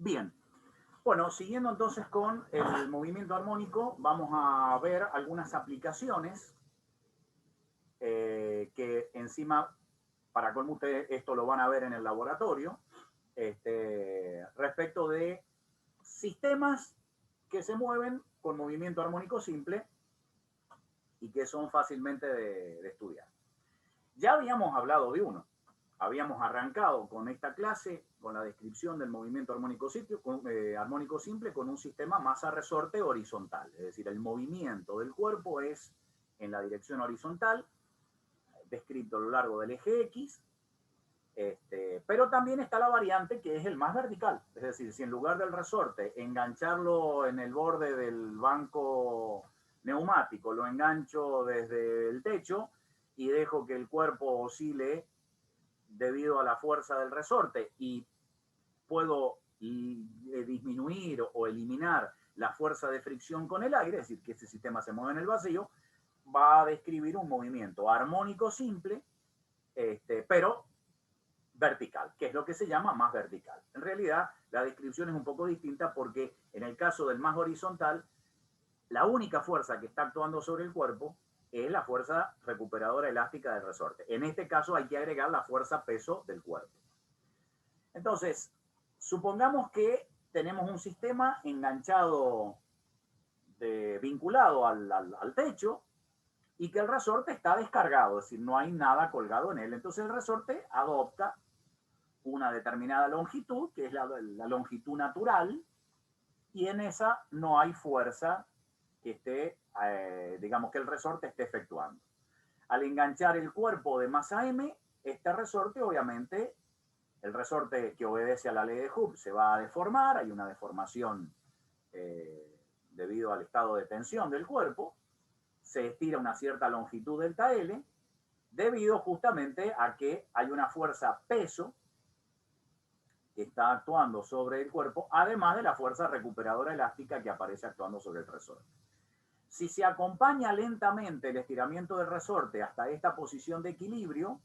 Bien, bueno, siguiendo entonces con el movimiento armónico, vamos a ver algunas aplicaciones que encima, para colmo ustedes esto lo van a ver en el laboratorio, respecto de sistemas que se mueven con movimiento armónico simple y que son fácilmente de estudiar. Ya habíamos hablado de uno. Habíamos arrancado con esta clase, con la descripción del movimiento armónico simple con un sistema masa-resorte horizontal. Es decir, el movimiento del cuerpo es en la dirección horizontal, descrito a lo largo del eje X, pero también está la variante que es el más vertical. Es decir, si en lugar del resorte engancharlo en el borde del banco neumático, lo engancho desde el techo y dejo que el cuerpo oscile debido a la fuerza del resorte y puedo disminuir o eliminar la fuerza de fricción con el aire, es decir, que este sistema se mueve en el vacío, va a describir un movimiento armónico simple, pero vertical, que es lo que se llama más vertical. En realidad, la descripción es un poco distinta porque en el caso del más horizontal, la única fuerza que está actuando sobre el cuerpo es la fuerza recuperadora elástica del resorte. En este caso hay que agregar la fuerza peso del cuerpo. Entonces, supongamos que tenemos un sistema enganchado, vinculado al techo y que el resorte está descargado, es decir, no hay nada colgado en él. Entonces el resorte adopta una determinada longitud, que es la longitud natural, y en esa no hay fuerza que esté, digamos, que el resorte esté efectuando. Al enganchar el cuerpo de masa M, este resorte, obviamente, el resorte que obedece a la ley de Hooke se va a deformar, hay una deformación debido al estado de tensión del cuerpo, se estira una cierta longitud delta L, debido justamente a que hay una fuerza peso que está actuando sobre el cuerpo, además de la fuerza recuperadora elástica que aparece actuando sobre el resorte. Si se acompaña lentamente el estiramiento del resorte hasta esta posición de equilibrio,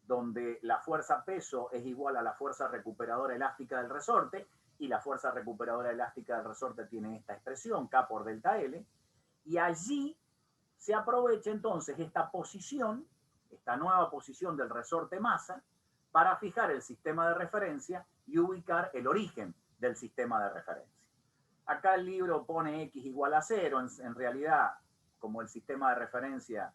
donde la fuerza peso es igual a la fuerza recuperadora elástica del resorte, y la fuerza recuperadora elástica del resorte tiene esta expresión, K por delta L, y allí se aprovecha entonces esta posición, esta nueva posición del resorte masa, para fijar el sistema de referencia y ubicar el origen del sistema de referencia. Acá el libro pone X igual a 0, en realidad, como el sistema de referencia,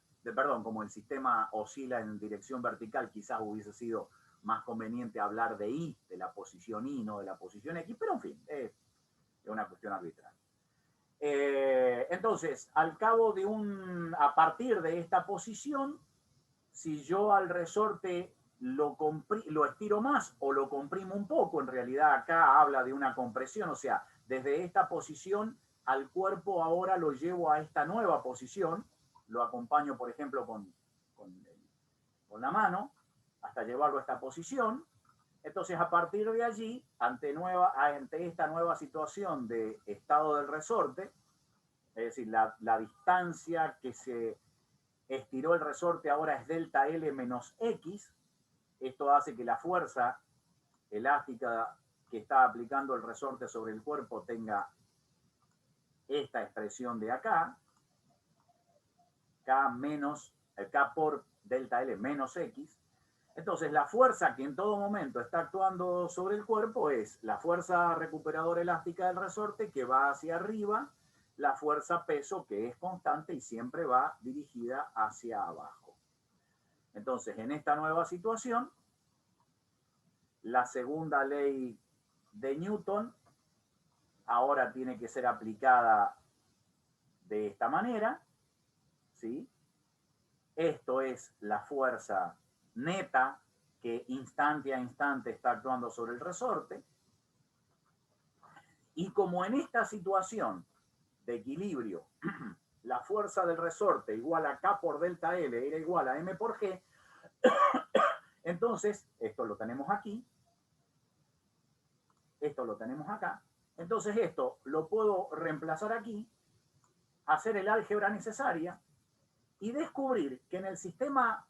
como el sistema oscila en dirección vertical, quizás hubiese sido más conveniente hablar de Y, de la posición Y, no de la posición X, pero en fin, es una cuestión arbitral. Entonces, a partir de esta posición, si yo al resorte lo estiro más o lo comprimo un poco, en realidad acá habla de una compresión, o sea, desde esta posición al cuerpo ahora lo llevo a esta nueva posición, lo acompaño, por ejemplo, con la mano, hasta llevarlo a esta posición. Entonces, a partir de allí, ante esta nueva situación de estado del resorte, es decir, la distancia que se estiró el resorte ahora es delta L menos X. Esto hace que la fuerza elástica que está aplicando el resorte sobre el cuerpo tenga esta expresión de acá, K por delta L menos X. Entonces, la fuerza que en todo momento está actuando sobre el cuerpo es la fuerza recuperadora elástica del resorte que va hacia arriba, la fuerza peso que es constante y siempre va dirigida hacia abajo. Entonces, en esta nueva situación, la segunda ley de Newton ahora tiene que ser aplicada de esta manera, ¿sí? Esto es la fuerza neta que instante a instante está actuando sobre el resorte. Y como en esta situación de equilibrio, la fuerza del resorte igual a K por delta L era igual a M por G, entonces, esto lo tenemos aquí, esto lo tenemos acá, entonces esto lo puedo reemplazar aquí, hacer el álgebra necesaria y descubrir que en el sistema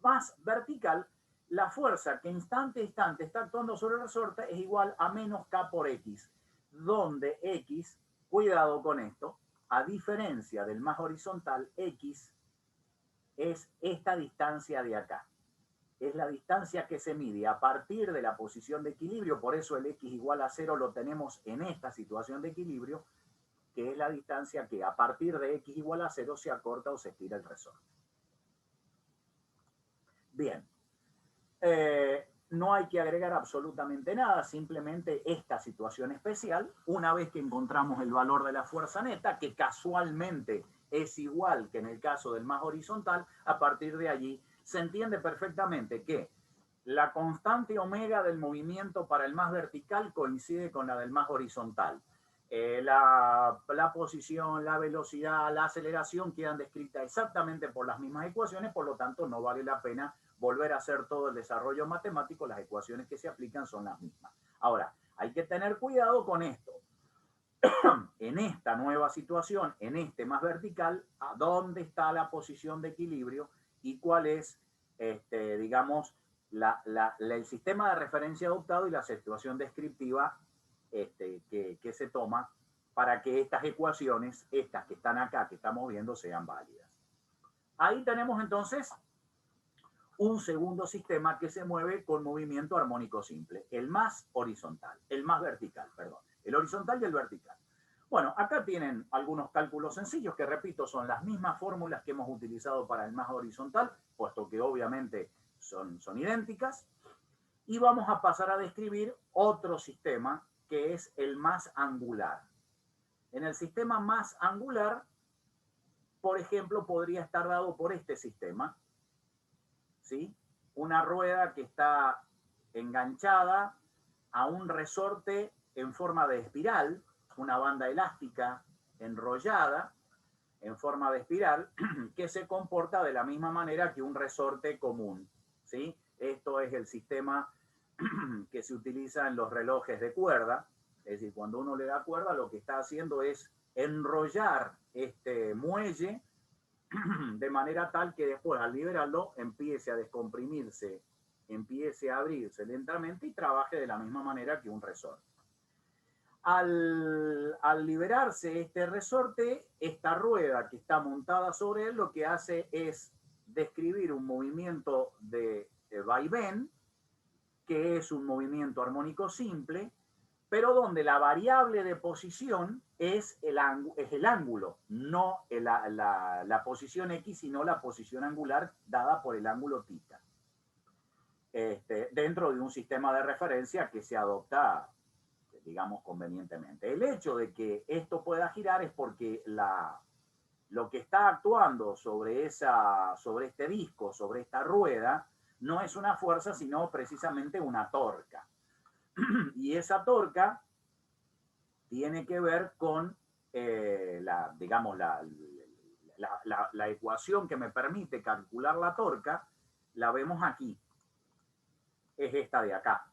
más vertical la fuerza que instante a instante está actuando sobre el resorte es igual a menos K por X, donde X, cuidado con esto, a diferencia del más horizontal, X es esta distancia de acá. Es la distancia que se mide a partir de la posición de equilibrio, por eso el X igual a 0 lo tenemos en esta situación de equilibrio, que es la distancia que a partir de X igual a 0 se acorta o se estira el resorte. Bien, no hay que agregar absolutamente nada, simplemente esta situación especial, una vez que encontramos el valor de la fuerza neta, que casualmente es igual que en el caso del más horizontal, a partir de allí se entiende perfectamente que la constante omega del movimiento para el más vertical coincide con la del más horizontal. La posición, la velocidad, la aceleración quedan descritas exactamente por las mismas ecuaciones, por lo tanto no vale la pena volver a hacer todo el desarrollo matemático, las ecuaciones que se aplican son las mismas. Ahora, hay que tener cuidado con esto. En esta nueva situación, en este más vertical, ¿a dónde está la posición de equilibrio y cuál es, digamos, el sistema de referencia adoptado y la situación descriptiva que se toma para que estas ecuaciones, estas que están acá, que estamos viendo, sean válidas? Ahí tenemos entonces un segundo sistema que se mueve con movimiento armónico simple, el más horizontal, el más vertical, perdón, el horizontal y el vertical. Bueno, acá tienen algunos cálculos sencillos que, repito, son las mismas fórmulas que hemos utilizado para el más horizontal, puesto que obviamente son idénticas. Y vamos a pasar a describir otro sistema que es el más angular. En el sistema más angular, por ejemplo, podría estar dado por este sistema, ¿sí? Una rueda que está enganchada a un resorte en forma de espiral, una banda elástica enrollada en forma de espiral, que se comporta de la misma manera que un resorte común, ¿sí? Esto es el sistema que se utiliza en los relojes de cuerda, es decir, cuando uno le da cuerda, lo que está haciendo es enrollar este muelle de manera tal que después, al liberarlo, empiece a descomprimirse, empiece a abrirse lentamente y trabaje de la misma manera que un resorte. Al liberarse este resorte, esta rueda que está montada sobre él lo que hace es describir un movimiento de vaivén, que es un movimiento armónico simple, pero donde la variable de posición es el ángulo, no la posición X, sino la posición angular dada por el ángulo θ. Dentro de un sistema de referencia que se adopta, digamos, convenientemente. El hecho de que esto pueda girar es porque lo que está actuando sobre este disco, sobre esta rueda, no es una fuerza, sino precisamente una torca. Y esa torca tiene que ver con digamos, la ecuación que me permite calcular la torca, la vemos aquí. Es esta de acá.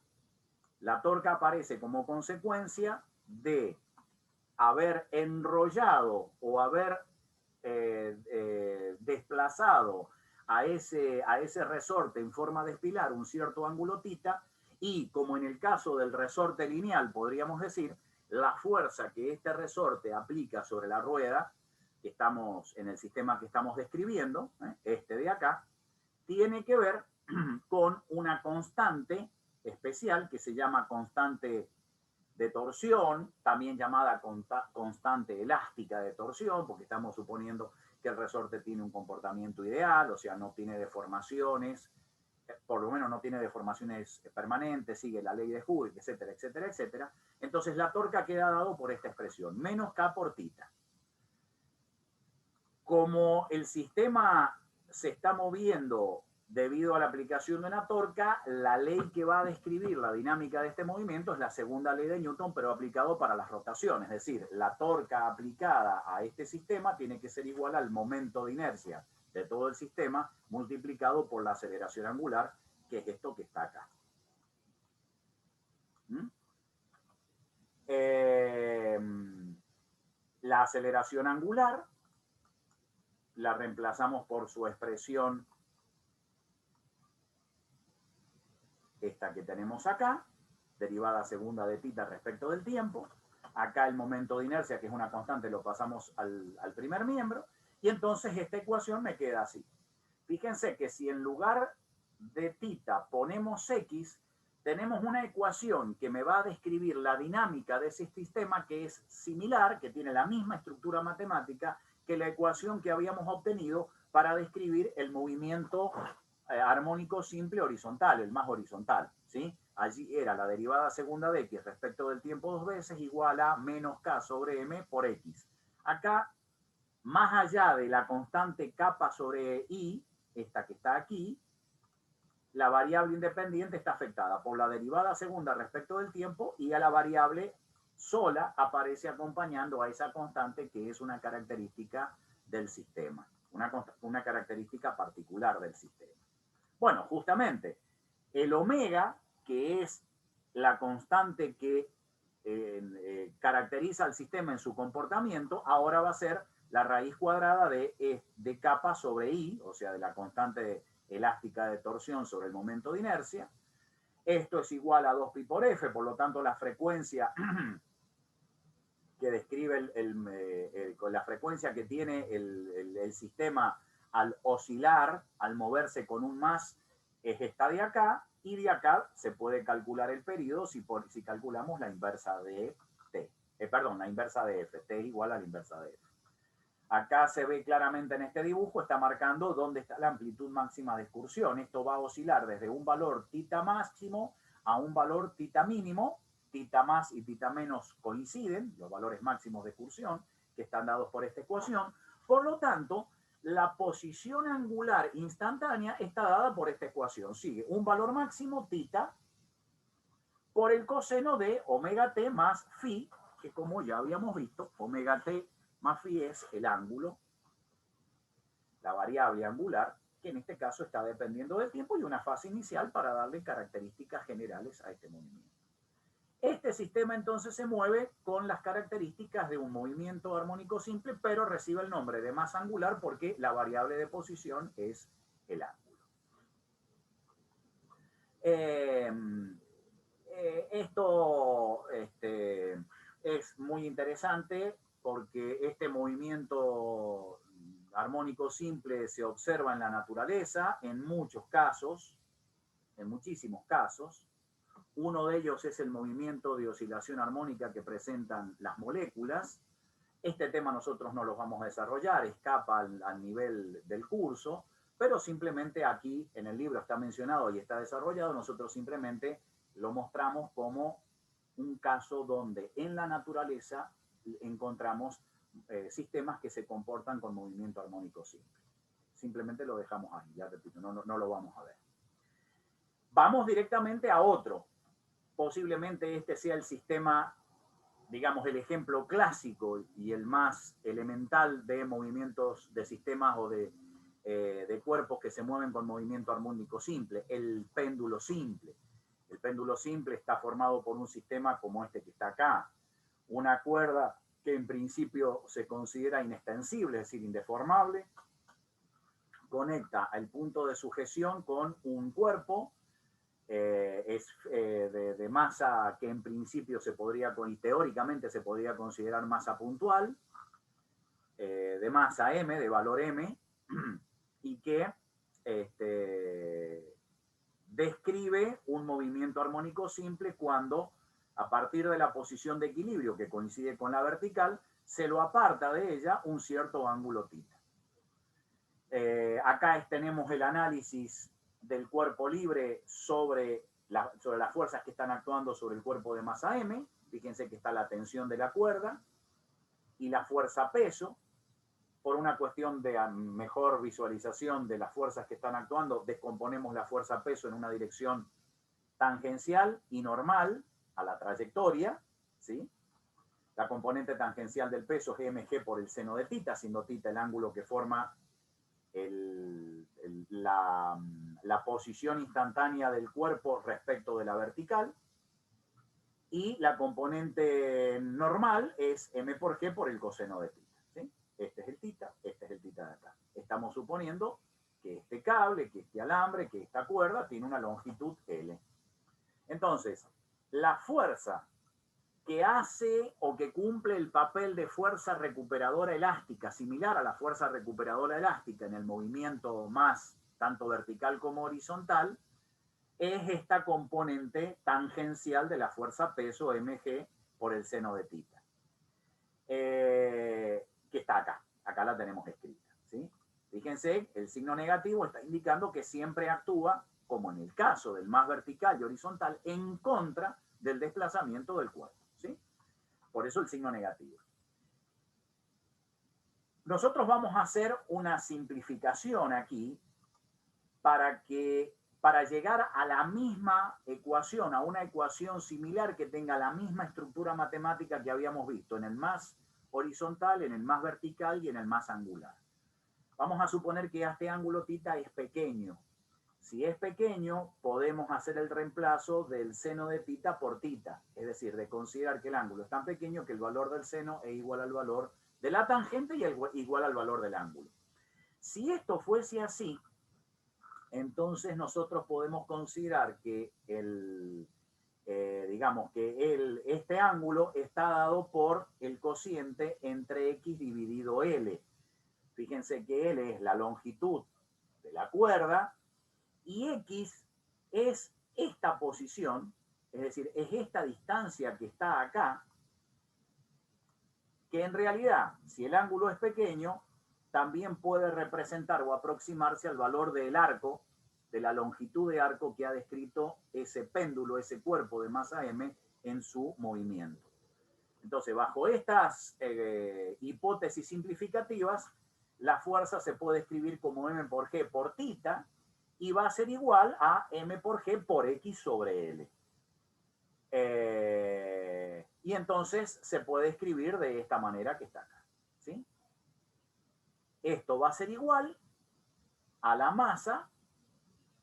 La torca aparece como consecuencia de haber enrollado o haber desplazado a ese resorte en forma de espiral un cierto ángulo θ, y como en el caso del resorte lineal, podríamos decir, la fuerza que este resorte aplica sobre la rueda, que estamos en el sistema que estamos describiendo, este de acá, tiene que ver con una constante especial que se llama constante de torsión, también llamada constante elástica de torsión, porque estamos suponiendo que el resorte tiene un comportamiento ideal, o sea, no tiene deformaciones, por lo menos no tiene deformaciones permanentes, sigue la ley de Hooke, etcétera, etcétera, etcétera. Entonces la torca queda dado por esta expresión, menos K por θ. Como el sistema se está moviendo debido a la aplicación de una torca, la ley que va a describir la dinámica de este movimiento es la segunda ley de Newton, pero aplicado para las rotaciones. Es decir, la torca aplicada a este sistema tiene que ser igual al momento de inercia de todo el sistema multiplicado por la aceleración angular, que es esto que está acá. La aceleración angular la reemplazamos por su expresión esta que tenemos acá, derivada segunda de θ respecto del tiempo. Acá el momento de inercia, que es una constante, lo pasamos al primer miembro. Y entonces esta ecuación me queda así. Fíjense que si en lugar de θ ponemos x, tenemos una ecuación que me va a describir la dinámica de ese sistema, que es similar, que tiene la misma estructura matemática que la ecuación que habíamos obtenido para describir el movimiento armónico simple horizontal, el más horizontal, ¿sí? Allí era la derivada segunda de x respecto del tiempo dos veces igual a menos k sobre m por x. Acá, más allá de la constante kappa sobre i, esta que está aquí, la variable independiente está afectada por la derivada segunda respecto del tiempo, y a la variable sola aparece acompañando a esa constante que es una característica del sistema, una característica particular del sistema. Bueno, justamente el omega, que es la constante que caracteriza al sistema en su comportamiento, ahora va a ser la raíz cuadrada de kappa sobre i, o sea, de la constante elástica de torsión sobre el momento de inercia. Esto es igual a 2pi por f, por lo tanto la frecuencia que describe la frecuencia que tiene el sistema al oscilar, al moverse con un más, es esta de acá, y de acá se puede calcular el periodo si calculamos la inversa de t. Perdón, la inversa de f. T es igual a la inversa de f. Acá se ve claramente en este dibujo, está marcando dónde está la amplitud máxima de excursión. Esto va a oscilar desde un valor θ máximo a un valor θ mínimo. θ más y θ menos coinciden, los valores máximos de excursión, que están dados por esta ecuación. Por lo tanto, la posición angular instantánea está dada por esta ecuación. Sigue un valor máximo θ por el coseno de omega t más phi, que como ya habíamos visto, omega t más phi es el ángulo, la variable angular, que en este caso está dependiendo del tiempo, y una fase inicial para darle características generales a este movimiento. Este sistema entonces se mueve con las características de un movimiento armónico simple, pero recibe el nombre de masa angular porque la variable de posición es el ángulo. Esto es muy interesante porque este movimiento armónico simple se observa en la naturaleza en muchos casos, en muchísimos casos. Uno de ellos es el movimiento de oscilación armónica que presentan las moléculas. Este tema nosotros no lo vamos a desarrollar, escapa al nivel del curso, pero simplemente aquí en el libro está mencionado y está desarrollado. Nosotros simplemente lo mostramos como un caso donde en la naturaleza encontramos sistemas que se comportan con movimiento armónico simple. Simplemente lo dejamos ahí, ya repito, no lo vamos a ver. Vamos directamente a otro. Posiblemente este sea el sistema, digamos, el ejemplo clásico y el más elemental de movimientos de sistemas o de cuerpos que se mueven con movimiento armónico simple, el péndulo simple. El péndulo simple está formado por un sistema como este que está acá, una cuerda que en principio se considera inextensible, es decir, indeformable, conecta el punto de sujeción con un cuerpo, de masa que en principio teóricamente se podría considerar masa puntual, de masa m, de valor m, y que describe un movimiento armónico simple cuando, a partir de la posición de equilibrio que coincide con la vertical, se lo aparta de ella un cierto ángulo θ. Acá tenemos el análisis del cuerpo libre sobre las fuerzas que están actuando sobre el cuerpo de masa m. Fíjense que está la tensión de la cuerda y la fuerza peso. Por una cuestión de mejor visualización de las fuerzas que están actuando, descomponemos la fuerza peso en una dirección tangencial y normal a la trayectoria, ¿sí? La componente tangencial del peso es mg por el seno de θ, siendo θ el ángulo que forma la posición instantánea del cuerpo respecto de la vertical, y la componente normal es m por g por el coseno de θ. ¿Sí? Este es el θ, este es el θ de acá. Estamos suponiendo que este cable, que este alambre, que esta cuerda tiene una longitud L. Entonces, la fuerza que hace o que cumple el papel de fuerza recuperadora elástica, similar a la fuerza recuperadora elástica en el movimiento más tanto vertical como horizontal, es esta componente tangencial de la fuerza peso mg por el seno de tita, que está acá. Acá la tenemos escrita, ¿sí? Fíjense, el signo negativo está indicando que siempre actúa, como en el caso del más vertical y horizontal, en contra del desplazamiento del cuerpo, ¿sí? Por eso el signo negativo. Nosotros vamos a hacer una simplificación aquí para llegar a la misma ecuación, a una ecuación similar que tenga la misma estructura matemática que habíamos visto en el más horizontal, en el más vertical y en el más angular. Vamos a suponer que este ángulo θ es pequeño. Si es pequeño, podemos hacer el reemplazo del seno de θ por θ, es decir, de considerar que el ángulo es tan pequeño que el valor del seno es igual al valor de la tangente y igual al valor del ángulo. Si esto fuese así, entonces nosotros podemos considerar que este ángulo está dado por el cociente entre x dividido L. Fíjense que L es la longitud de la cuerda y x es esta posición, es decir, es esta distancia que está acá, que en realidad, si el ángulo es pequeño, también puede representar o aproximarse al valor del arco, de la longitud de arco que ha descrito ese péndulo, ese cuerpo de masa m en su movimiento. Entonces, bajo estas hipótesis simplificativas, la fuerza se puede escribir como m por g por θ y va a ser igual a m por g por x sobre L. Y entonces se puede escribir de esta manera que está acá, ¿sí? Esto va a ser igual a la masa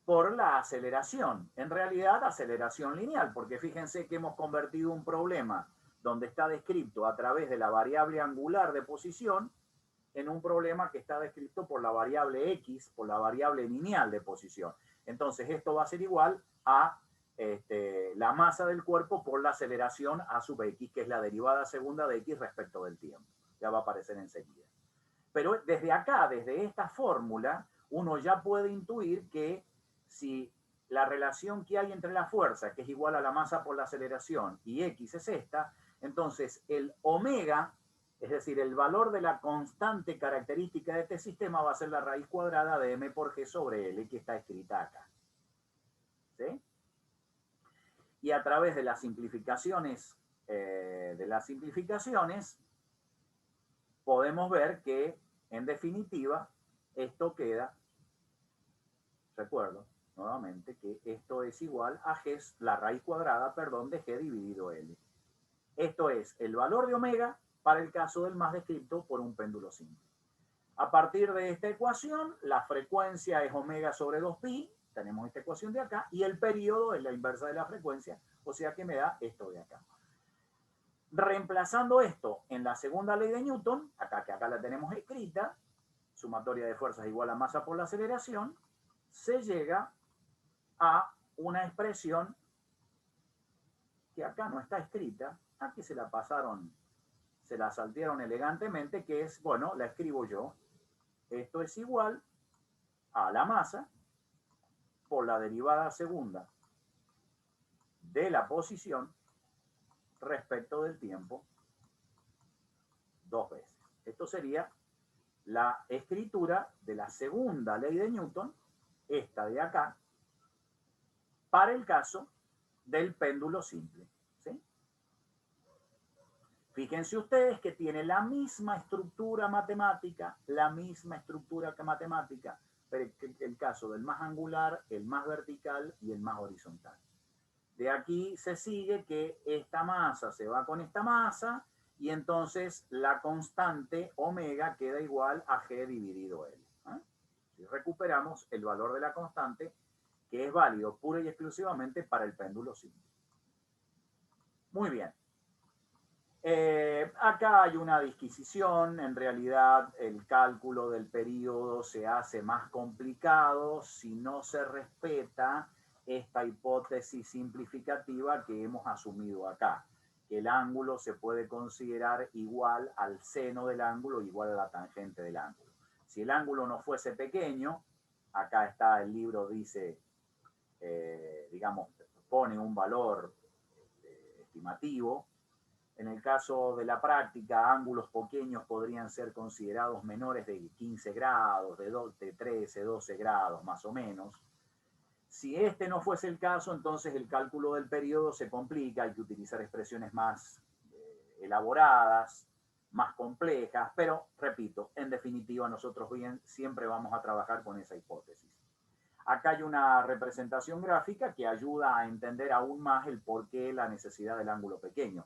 por la aceleración. En realidad, aceleración lineal, porque fíjense que hemos convertido un problema donde está descrito a través de la variable angular de posición en un problema que está descrito por la variable x, por la variable lineal de posición. Entonces, esto va a ser igual a la masa del cuerpo por la aceleración a sub x, que es la derivada segunda de x respecto del tiempo. Ya va a aparecer enseguida. Pero desde acá, desde esta fórmula, uno ya puede intuir que si la relación que hay entre la fuerza, que es igual a la masa por la aceleración, y x es esta, entonces el omega, es decir, el valor de la constante característica de este sistema va a ser la raíz cuadrada de m por g sobre L, que está escrita acá. ¿Sí? Y a través de las simplificaciones, podemos ver que, en definitiva, esto queda, recuerdo nuevamente, que esto es igual a g, la raíz cuadrada, perdón, de g dividido L. Esto es el valor de omega para el caso del más descrito por un péndulo simple. A partir de esta ecuación, la frecuencia es omega sobre 2pi, tenemos esta ecuación de acá, y el periodo es la inversa de la frecuencia, o sea que me da esto de acá. Reemplazando esto en la segunda ley de Newton, que acá la tenemos escrita, sumatoria de fuerzas igual a masa por la aceleración, se llega a una expresión que acá no está escrita, aquí se la pasaron, se la saltearon elegantemente, que es, bueno, la escribo yo. Esto es igual a la masa por la derivada segunda de la posición respecto del tiempo 2 veces. Esto sería la escritura de la segunda ley de Newton, esta de acá, para el caso del péndulo simple. ¿Sí? Fíjense ustedes que tiene la misma estructura matemática, pero el caso del más angular, el más vertical y el más horizontal. De aquí se sigue que esta masa se va con esta masa y entonces la constante omega queda igual a g dividido L. Si recuperamos el valor de la constante, que es válido pura y exclusivamente para el péndulo simple. Muy bien. Acá hay una disquisición, en realidad el cálculo del periodo se hace más complicado si no se respeta esta hipótesis simplificativa que hemos asumido acá, que el ángulo se puede considerar igual al seno del ángulo, igual a la tangente del ángulo. Si el ángulo no fuese pequeño, acá está el libro, dice, digamos, pone un valor estimativo. En el caso de la práctica, ángulos pequeños podrían ser considerados menores de 15 grados, de 13, 12 grados más o menos. Si este no fuese el caso, entonces el cálculo del periodo se complica, hay que utilizar expresiones más elaboradas, más complejas, pero repito, en definitiva nosotros bien siempre vamos a trabajar con esa hipótesis. Acá hay una representación gráfica que ayuda a entender aún más el porqué la necesidad del ángulo pequeño.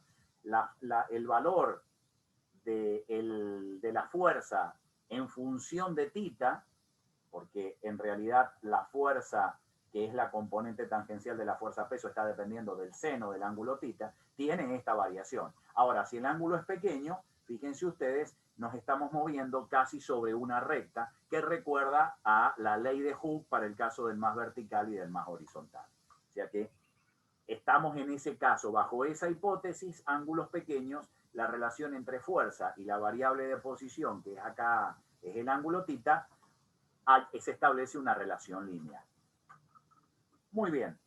El valor de la fuerza en función de θ, porque en realidad la fuerza, que es la componente tangencial de la fuerza peso, está dependiendo del seno del ángulo θ, tiene esta variación. Ahora, si el ángulo es pequeño, fíjense ustedes, nos estamos moviendo casi sobre una recta que recuerda a la ley de Hooke para el caso del más vertical y del más horizontal. O sea que estamos en ese caso, bajo esa hipótesis, ángulos pequeños, la relación entre fuerza y la variable de posición, que es acá, es el ángulo θ, se establece una relación lineal. Muy bien.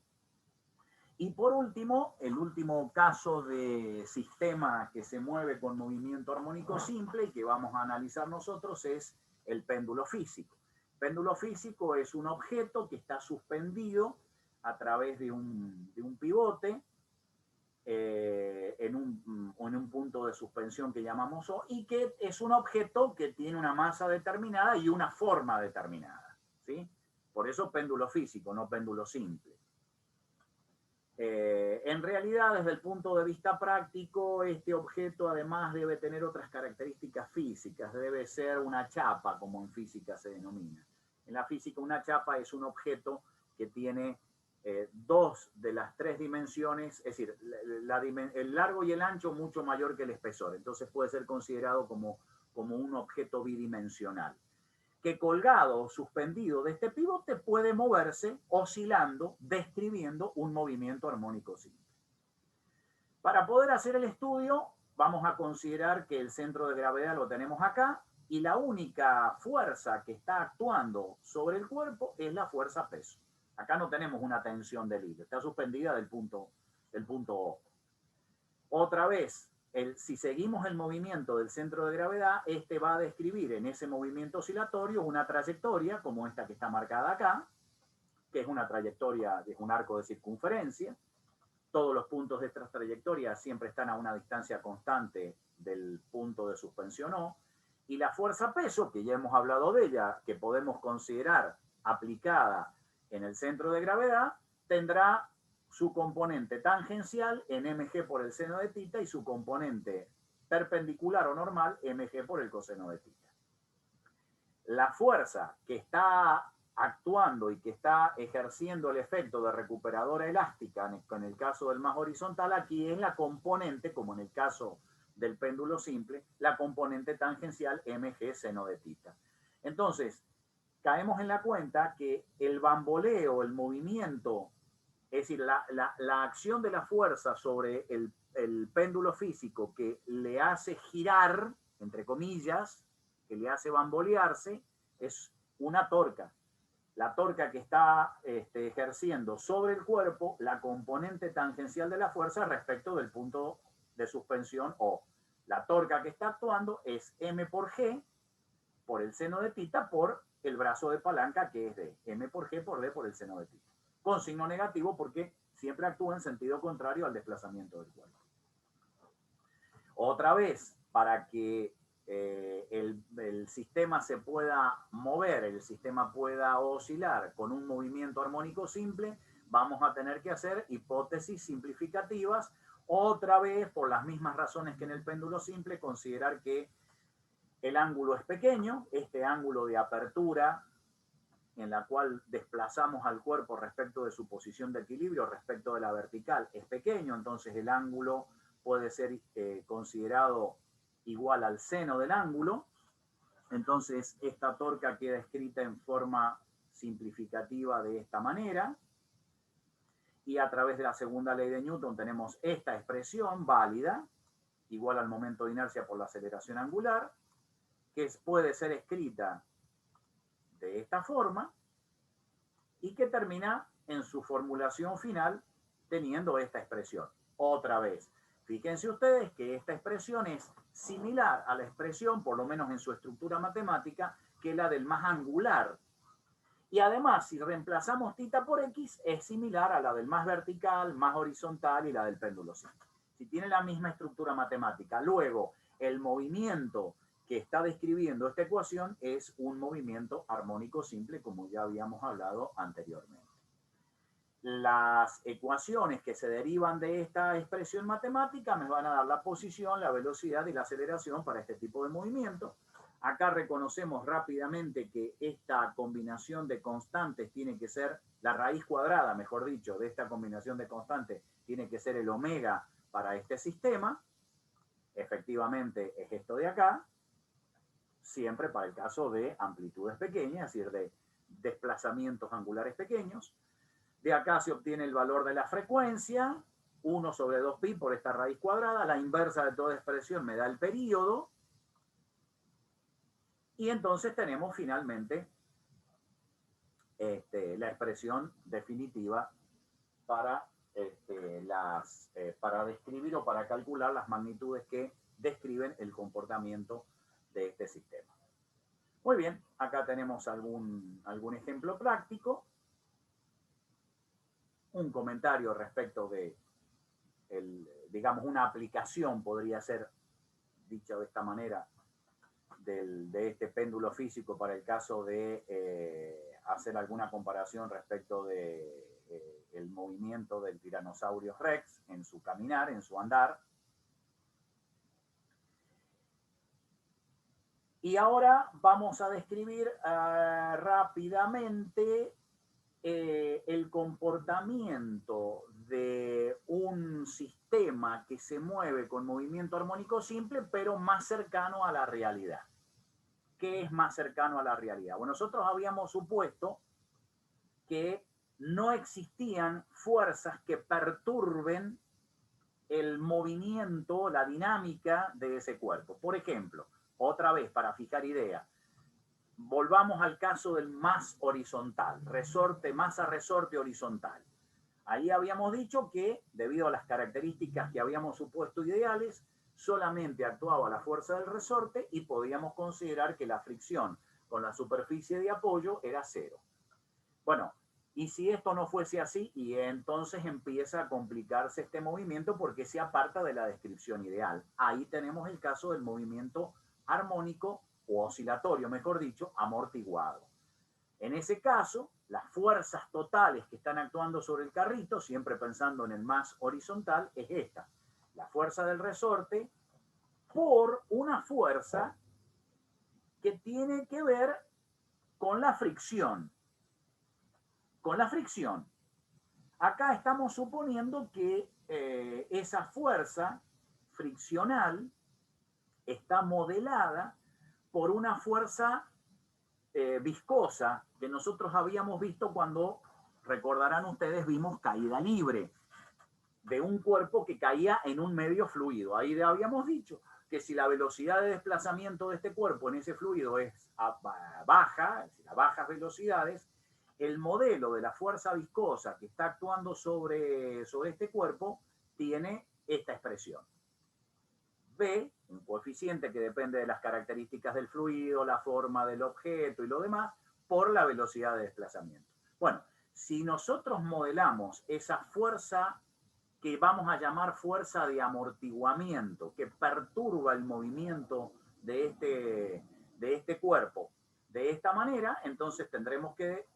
Y por último, el último caso de sistema que se mueve con movimiento armónico simple y que vamos a analizar nosotros es el péndulo físico. El péndulo físico es un objeto que está suspendido a través de un pivote en un punto de suspensión que llamamos O, y que es un objeto que tiene una masa determinada y una forma determinada, ¿sí? Por eso péndulo físico, no péndulo simple. En realidad, desde el punto de vista práctico, este objeto además debe tener otras características físicas, debe ser una chapa, como en física se denomina. En la física, una chapa es un objeto que tiene dos de las tres dimensiones, es decir, el largo y el ancho mucho mayor que el espesor, entonces puede ser considerado como un objeto bidimensional, que colgado o suspendido de este pivote puede moverse oscilando, describiendo un movimiento armónico simple. Para poder hacer el estudio, vamos a considerar que el centro de gravedad lo tenemos acá y la única fuerza que está actuando sobre el cuerpo es la fuerza peso. Acá no tenemos una tensión del hilo, está suspendida del punto O. Otra vez, si seguimos el movimiento del centro de gravedad, este va a describir en ese movimiento oscilatorio una trayectoria, como esta que está marcada acá, que es una trayectoria, es un arco de circunferencia. Todos los puntos de esta trayectoria siempre están a una distancia constante del punto de suspensión O. Y la fuerza peso, que ya hemos hablado de ella, que podemos considerar aplicada en el centro de gravedad, tendrá su componente tangencial en mg por el seno de θ y su componente perpendicular o normal mg por el coseno de θ. La fuerza que está actuando y que está ejerciendo el efecto de recuperadora elástica en el caso del más horizontal, aquí es la componente, como en el caso del péndulo simple, la componente tangencial mg seno de θ. Entonces, caemos en la cuenta que el bamboleo, el movimiento, es decir, la acción de la fuerza sobre el péndulo físico que le hace girar, entre comillas, que le hace bambolearse, es una torca. La torca que está ejerciendo sobre el cuerpo la componente tangencial de la fuerza respecto del punto de suspensión O. La torca que está actuando es M por G, por el seno de θ, por el brazo de palanca, que es D. M por G por D por el seno de θ. Con signo negativo porque siempre actúa en sentido contrario al desplazamiento del cuerpo. Otra vez, para que el sistema se pueda mover, el sistema pueda oscilar con un movimiento armónico simple, vamos a tener que hacer hipótesis simplificativas, otra vez por las mismas razones que en el péndulo simple, considerar que el ángulo es pequeño, este ángulo de apertura en la cual desplazamos al cuerpo respecto de su posición de equilibrio, respecto de la vertical, es pequeño, entonces el ángulo puede ser considerado igual al seno del ángulo. Entonces esta torca queda escrita en forma simplificativa de esta manera. y a través de la segunda ley de Newton tenemos esta expresión válida, igual al momento de inercia por la aceleración angular, que puede ser escrita de esta forma y que termina en su formulación final teniendo esta expresión. Otra vez, fíjense ustedes que esta expresión es similar a la expresión, por lo menos en su estructura matemática, que la del más angular. Y además, si reemplazamos θ por x, es similar a la del más vertical, más horizontal y la del péndulo simple. Si tiene la misma estructura matemática. Luego, el movimiento que está describiendo esta ecuación es un movimiento armónico simple, como ya habíamos hablado anteriormente. Las ecuaciones que se derivan de esta expresión matemática me van a dar la posición, la velocidad y la aceleración para este tipo de movimiento. Acá reconocemos rápidamente que esta combinación de constantes tiene que ser, la raíz cuadrada, mejor dicho, de esta combinación de constantes tiene que ser el omega para este sistema. Efectivamente es esto de acá, siempre para el caso de amplitudes pequeñas, es decir, de desplazamientos angulares pequeños. De acá se obtiene el valor de la frecuencia, 1 sobre 2pi por esta raíz cuadrada. La inversa de toda expresión me da el período. Y entonces tenemos finalmente la expresión definitiva para, para describir o para calcular las magnitudes que describen el comportamiento de este sistema. Muy bien, acá tenemos algún ejemplo práctico. Un comentario respecto de, digamos, una aplicación, podría ser dicha de esta manera, de este péndulo físico para el caso de hacer alguna comparación respecto de el movimiento del Tyrannosaurus Rex en su caminar, en su andar. Y ahora vamos a describir rápidamente el comportamiento de un sistema que se mueve con movimiento armónico simple, pero más cercano a la realidad. ¿Qué es más cercano a la realidad? Bueno, nosotros habíamos supuesto que no existían fuerzas que perturben el movimiento, la dinámica de ese cuerpo. Por ejemplo, otra vez para fijar idea, volvamos al caso del más horizontal, resorte, masa resorte horizontal. Ahí habíamos dicho que, debido a las características que habíamos supuesto ideales, solamente actuaba la fuerza del resorte y podíamos considerar que la fricción con la superficie de apoyo era cero. Bueno, y si esto no fuese así, y entonces empieza a complicarse este movimiento porque se aparta de la descripción ideal. Ahí tenemos el caso del movimiento armónico o oscilatorio, mejor dicho, amortiguado. En ese caso, las fuerzas totales que están actuando sobre el carrito, siempre pensando en el más horizontal, es esta. La fuerza del resorte por una fuerza que tiene que ver con la fricción. Con la fricción. Acá estamos suponiendo que esa fuerza friccional está modelada por una fuerza viscosa que nosotros habíamos visto cuando, recordarán ustedes, vimos caída libre de un cuerpo que caía en un medio fluido. Ahí habíamos dicho que si la velocidad de desplazamiento de este cuerpo en ese fluido es baja, es decir, a bajas velocidades, el modelo de la fuerza viscosa que está actuando sobre este cuerpo tiene esta expresión. B, un coeficiente que depende de las características del fluido, la forma del objeto y lo demás, por la velocidad de desplazamiento. Bueno, si nosotros modelamos esa fuerza que vamos a llamar fuerza de amortiguamiento, que perturba el movimiento de este cuerpo de esta manera, entonces tendremos que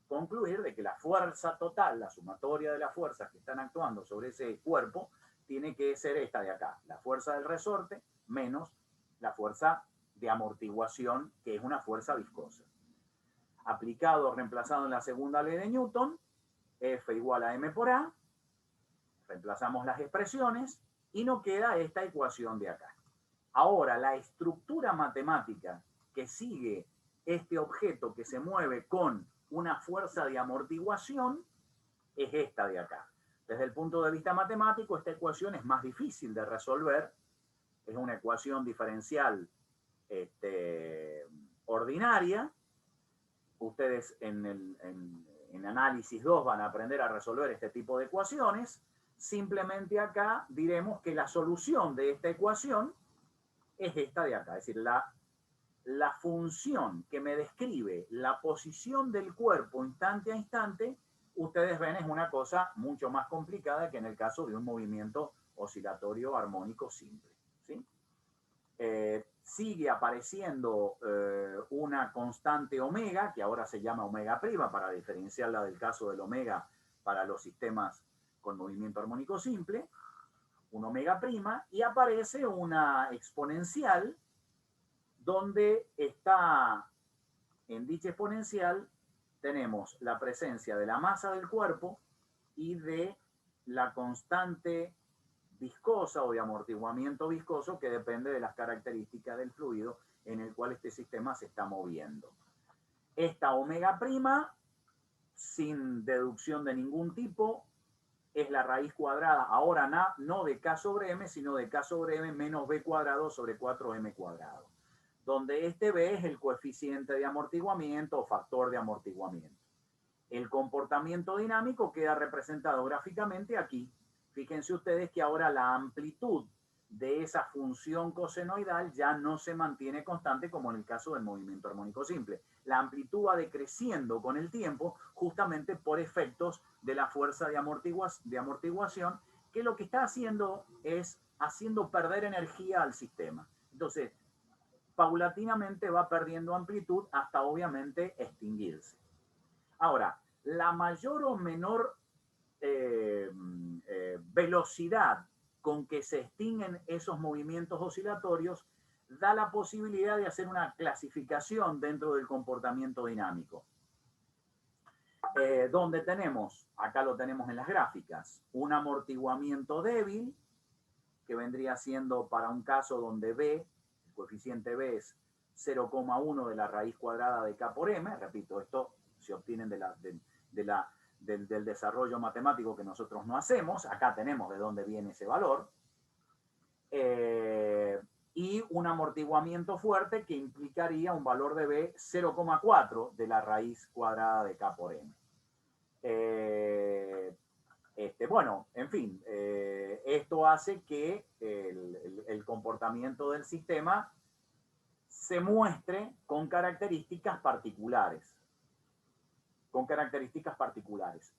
concluir de que la fuerza total, la sumatoria de las fuerzas que están actuando sobre ese cuerpo, tiene que ser esta de acá, la fuerza del resorte menos la fuerza de amortiguación, que es una fuerza viscosa. Aplicado, reemplazado en la segunda ley de Newton, F igual a m por A, reemplazamos las expresiones y nos queda esta ecuación de acá. Ahora, la estructura matemática que sigue este objeto que se mueve con una fuerza de amortiguación es esta de acá. Desde el punto de vista matemático, esta ecuación es más difícil de resolver. Es una ecuación diferencial ordinaria. Ustedes en análisis 2 van a aprender a resolver este tipo de ecuaciones. Simplemente acá diremos que la solución de esta ecuación es esta de acá. Es decir, la función que me describe la posición del cuerpo instante a instante, ustedes ven es una cosa mucho más complicada que en el caso de un movimiento oscilatorio armónico simple. ¿Sí? Sigue apareciendo una constante omega, que ahora se llama omega prima, para diferenciarla del caso del omega para los sistemas con movimiento armónico simple, un omega prima, y aparece una exponencial donde está en dicha exponencial tenemos la presencia de la masa del cuerpo y de la constante viscosa o de amortiguamiento viscoso que depende de las características del fluido en el cual este sistema se está moviendo. Esta omega prima, sin deducción de ningún tipo, es la raíz cuadrada, ahora no de k sobre m, sino de k sobre m menos b cuadrado sobre 4m cuadrado, donde este b es el coeficiente de amortiguamiento o factor de amortiguamiento. El comportamiento dinámico queda representado gráficamente aquí. Fíjense ustedes que ahora la amplitud de esa función cosenoidal ya no se mantiene constante como en el caso del movimiento armónico simple. La amplitud va decreciendo con el tiempo justamente por efectos de la fuerza de amortiguación, que lo que está haciendo es haciendo perder energía al sistema. Entonces, paulatinamente va perdiendo amplitud hasta obviamente extinguirse. Ahora, la mayor o menor velocidad con que se extinguen esos movimientos oscilatorios da la posibilidad de hacer una clasificación dentro del comportamiento dinámico. Donde tenemos, acá lo tenemos en las gráficas, un amortiguamiento débil, que vendría siendo para un caso donde B, el coeficiente B es 0,1 de la raíz cuadrada de K por M. Repito, esto se obtienen del desarrollo matemático que nosotros no hacemos. Acá tenemos de dónde viene ese valor. Y un amortiguamiento fuerte que implicaría un valor de B 0,4 de la raíz cuadrada de K por M. Bueno, en fin, esto hace que el comportamiento del sistema se muestre con características particulares.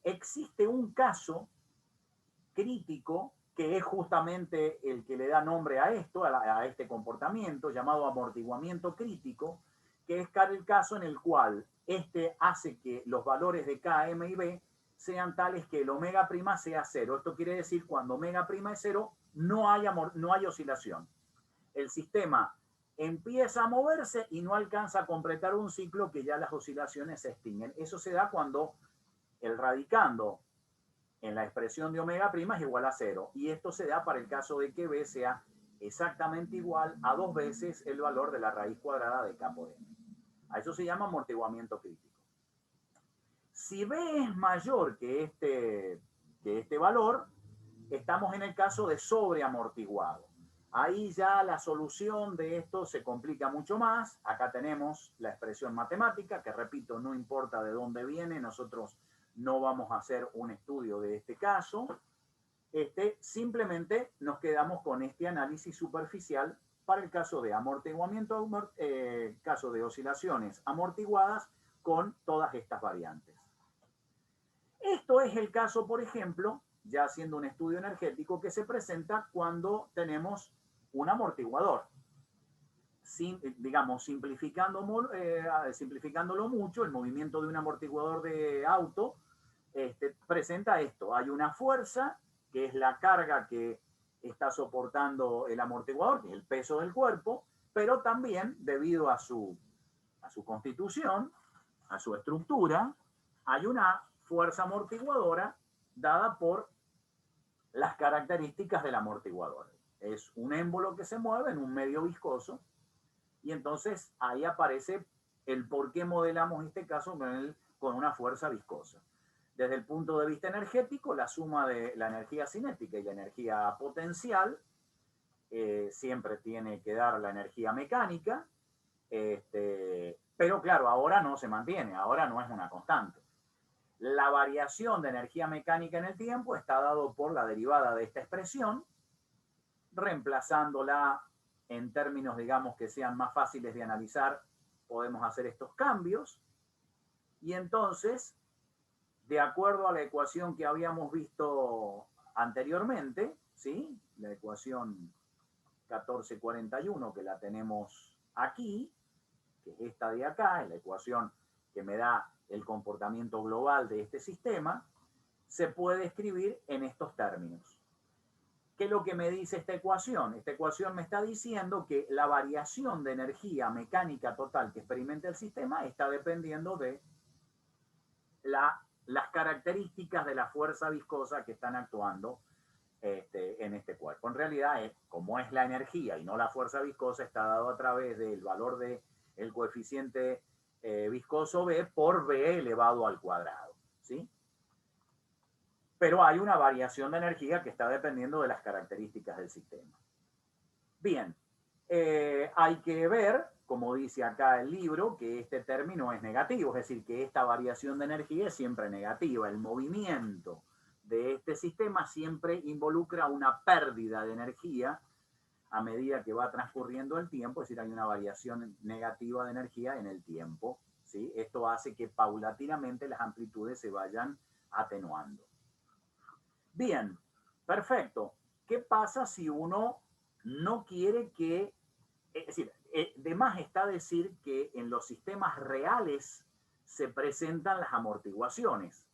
Existe un caso crítico que es justamente el que le da nombre a esto, a este comportamiento, llamado amortiguamiento crítico, que es el caso en el cual este hace que los valores de K, M y B sean tales que el omega prima sea cero. Esto quiere decir cuando omega prima es cero, no hay oscilación. El sistema empieza a moverse y no alcanza a completar un ciclo que ya las oscilaciones se extinguen. Eso se da cuando el radicando en la expresión de omega prima es igual a cero. Y esto se da para el caso de que B sea exactamente igual a 2 veces el valor de la raíz cuadrada de K por M. A eso se llama amortiguamiento crítico. Si B es mayor que este valor, estamos en el caso de sobreamortiguado. Ahí ya la solución de esto se complica mucho más. Acá tenemos la expresión matemática, que repito, no importa de dónde viene, nosotros no vamos a hacer un estudio de este caso. Simplemente nos quedamos con este análisis superficial para el caso de amortiguamiento, caso de oscilaciones amortiguadas con todas estas variantes. Esto es el caso, por ejemplo, ya haciendo un estudio energético que se presenta cuando tenemos un amortiguador. Digamos, simplificándolo mucho, el movimiento de un amortiguador de auto presenta esto. Hay una fuerza, que es la carga que está soportando el amortiguador, que es el peso del cuerpo, pero también, debido a su constitución, a su estructura, hay una fuerza amortiguadora dada por las características del amortiguador. Es un émbolo que se mueve en un medio viscoso y entonces ahí aparece el por qué modelamos este caso con una fuerza viscosa. Desde el punto de vista energético, la suma de la energía cinética y la energía potencial siempre tiene que dar la energía mecánica, pero claro, ahora no se mantiene, ahora no es una constante. La variación de energía mecánica en el tiempo está dado por la derivada de esta expresión, reemplazándola en términos, digamos, que sean más fáciles de analizar, podemos hacer estos cambios. Y entonces, de acuerdo a la ecuación que habíamos visto anteriormente, ¿sí? La ecuación 1441, que la tenemos aquí, que es esta de acá, es la ecuación que me da el comportamiento global de este sistema, se puede escribir en estos términos. ¿Qué es lo que me dice esta ecuación? Esta ecuación me está diciendo que la variación de energía mecánica total que experimenta el sistema está dependiendo de las características de la fuerza viscosa que están actuando en este cuerpo. En realidad, como es la energía y no la fuerza viscosa, está dado a través del valor del coeficiente viscoso B por B elevado al cuadrado, ¿sí? Pero hay una variación de energía que está dependiendo de las características del sistema. Bien, hay que ver, como dice acá el libro, que este término es negativo, es decir, que esta variación de energía es siempre negativa. El movimiento de este sistema siempre involucra una pérdida de energía a medida que va transcurriendo el tiempo, es decir, hay una variación negativa de energía en el tiempo, ¿sí? Esto hace que paulatinamente las amplitudes se vayan atenuando. Bien, perfecto. ¿Qué pasa si uno no quiere que, es decir, de más está decir que en los sistemas reales se presentan las amortiguaciones?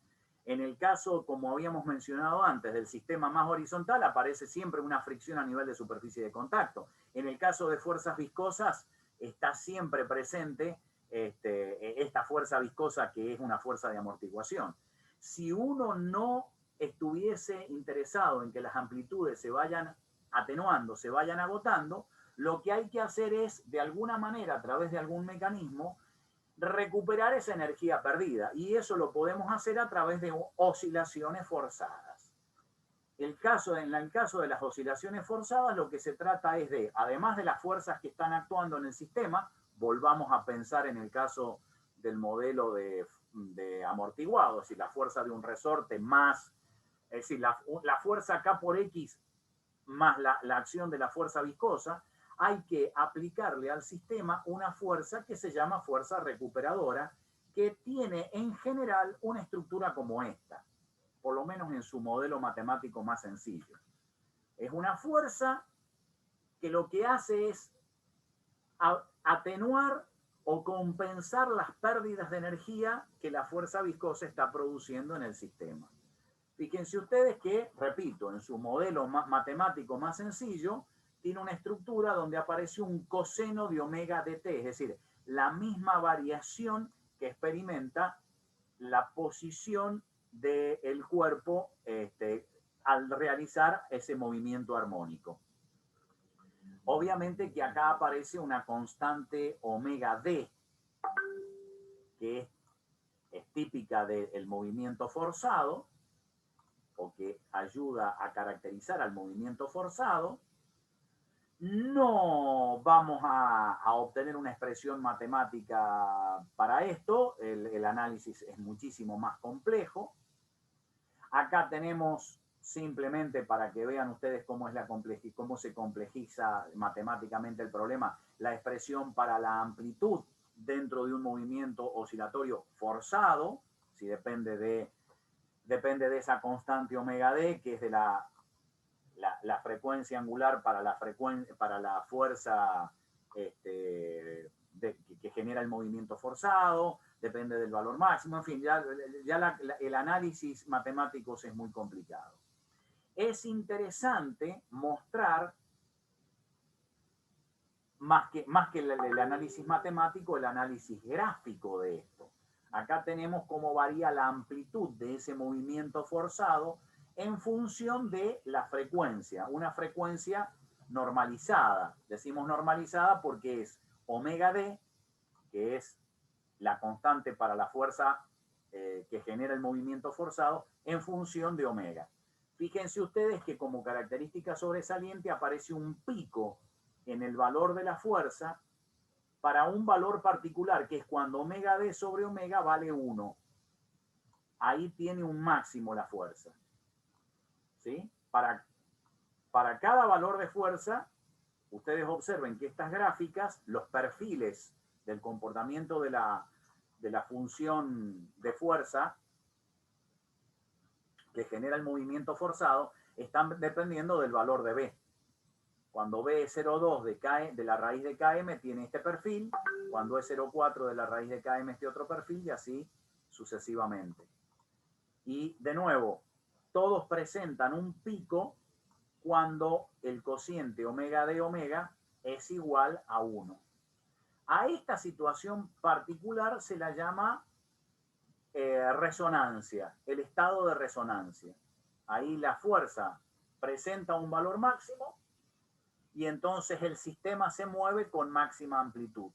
En el caso, como habíamos mencionado antes, del sistema más horizontal, aparece siempre una fricción a nivel de superficie de contacto. En el caso de fuerzas viscosas, está siempre presente esta fuerza viscosa que es una fuerza de amortiguación. Si uno no estuviese interesado en que las amplitudes se vayan atenuando, se vayan agotando, lo que hay que hacer es, de alguna manera, a través de algún mecanismo, recuperar esa energía perdida. Y eso lo podemos hacer a través de oscilaciones forzadas. En el caso de las oscilaciones forzadas, lo que se trata es de, además de las fuerzas que están actuando en el sistema, volvamos a pensar en el caso del modelo de amortiguado, es decir, la fuerza de un resorte más, es decir, la fuerza K por X más la acción de la fuerza viscosa, hay que aplicarle al sistema una fuerza que se llama fuerza recuperadora, que tiene en general una estructura como esta, por lo menos en su modelo matemático más sencillo. Es una fuerza que lo que hace es atenuar o compensar las pérdidas de energía que la fuerza viscosa está produciendo en el sistema. Fíjense ustedes que, repito, en su modelo matemático más sencillo, tiene una estructura donde aparece un coseno de omega dt, es decir, la misma variación que experimenta la posición del cuerpo al realizar ese movimiento armónico. Obviamente que acá aparece una constante omega d, que es típica del movimiento forzado, o que ayuda a caracterizar al movimiento forzado. No vamos a obtener una expresión matemática para esto, el análisis es muchísimo más complejo. Acá tenemos, simplemente para que vean ustedes cómo se complejiza matemáticamente el problema, la expresión para la amplitud dentro de un movimiento oscilatorio forzado, si depende de esa constante omega d, que es de la frecuencia angular para la fuerza que genera el movimiento forzado, depende del valor máximo, en fin, ya el análisis matemático es muy complicado. Es interesante mostrar, más que el análisis matemático, el análisis gráfico de esto. Acá tenemos cómo varía la amplitud de ese movimiento forzado en función de la frecuencia, una frecuencia normalizada. Decimos normalizada porque es omega d, que es la constante para la fuerza que genera el movimiento forzado en función de omega. Fíjense ustedes que como característica sobresaliente aparece un pico en el valor de la fuerza para un valor particular, que es cuando omega d sobre omega vale 1. Ahí tiene un máximo la fuerza. ¿Sí? Para cada valor de fuerza, ustedes observen que estas gráficas, los perfiles del comportamiento de la función de fuerza que genera el movimiento forzado, están dependiendo del valor de B. Cuando B es 0,2 de la raíz de Km tiene este perfil, cuando es 0,4 de la raíz de Km este otro perfil, y así sucesivamente. Y de nuevo, todos presentan un pico cuando el cociente omega de omega es igual a 1. A esta situación particular se la llama resonancia, el estado de resonancia. Ahí la fuerza presenta un valor máximo y entonces el sistema se mueve con máxima amplitud.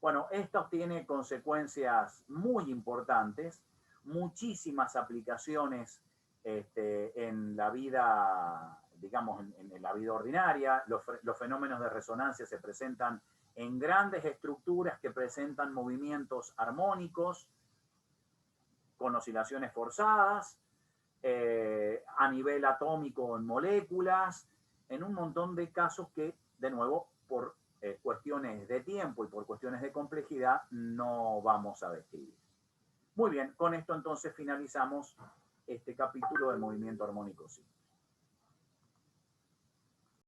Bueno, esto tiene consecuencias muy importantes, muchísimas aplicaciones en la vida, digamos, en la vida ordinaria. Los fenómenos de resonancia se presentan en grandes estructuras que presentan movimientos armónicos con oscilaciones forzadas, a nivel atómico en moléculas, en un montón de casos que, de nuevo, por cuestiones de tiempo y por cuestiones de complejidad, no vamos a describir. Muy bien, con esto entonces finalizamos este capítulo del movimiento armónico. Sí.